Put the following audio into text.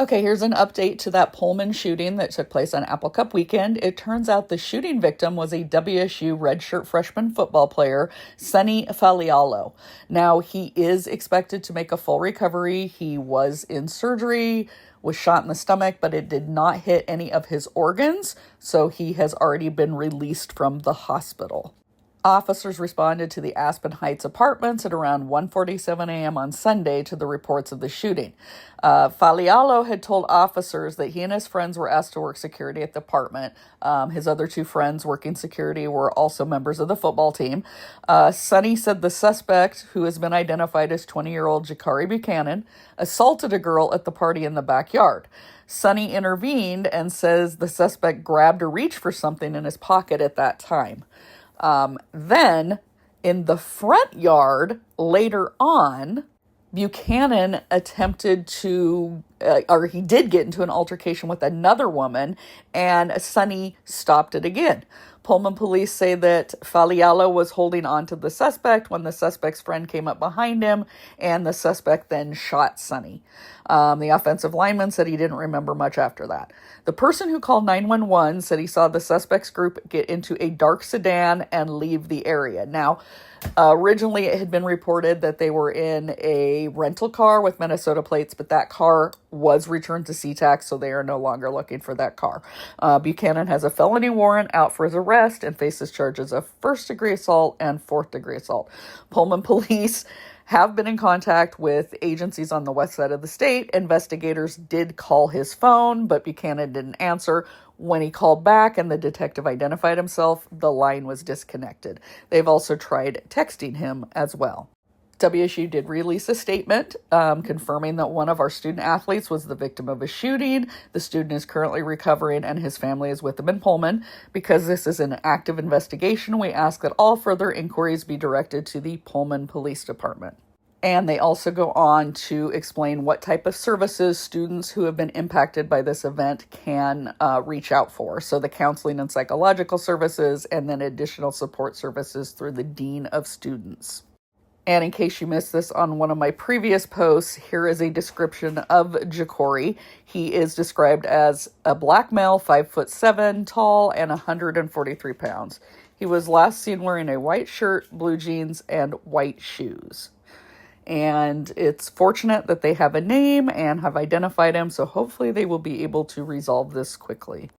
Okay, here's an update to that Pullman shooting that took place on Apple Cup weekend. It turns out the shooting victim was a WSU redshirt freshman football player, Sonny Falialo. Now, he is expected to make a full recovery. He was in surgery, was shot in the stomach, but it did not hit any of his organs, so he has already been released from the hospital. Officers responded to the Aspen Heights apartments at around 1:47 a.m. on Sunday to the reports of the shooting. Falialo had told officers that he and his friends were asked to work security at the apartment. His other two friends working security were also members of the football team. Sonny said the suspect, who has been identified as 20-year-old Jakari Buchanan, assaulted a girl at the party in the backyard. Sonny intervened and says the suspect grabbed or reached for something in his pocket at that time. Then, in the front yard, later on, Buchanan attempted to, or he did get into an altercation with another woman, and Sonny stopped it again. Pullman police say that Falialo was holding on to the suspect when the suspect's friend came up behind him, and the suspect then shot Sonny. The offensive lineman said he didn't remember much after that. The person who called 911 said he saw the suspect's group get into a dark sedan and leave the area. Now, originally it had been reported that they were in a rental car with Minnesota plates, but that car was returned to SeaTac, so they are no longer looking for that car. Buchanan has a felony warrant out for his arrest and faces charges of first-degree assault and fourth-degree assault. Pullman police have been in contact with agencies on the west side of the state. Investigators did call his phone, but Buchanan didn't answer. When he called back and the detective identified himself, the line was disconnected. They've also tried texting him as well. WSU did release a statement confirming that one of our student athletes was the victim of a shooting. The student is currently recovering and his family is with him in Pullman. Because this is an active investigation, we ask that all further inquiries be directed to the Pullman Police Department. And they also go on to explain what type of services students who have been impacted by this event can reach out for. So the counseling and psychological services, and then additional support services through the Dean of Students. And in case you missed this on one of my previous posts, here is a description of Jakari. He is described as a black male, 5'7" tall, and 143 pounds. He was last seen wearing a white shirt, blue jeans, and white shoes. And it's fortunate that they have a name and have identified him, so hopefully they will be able to resolve this quickly.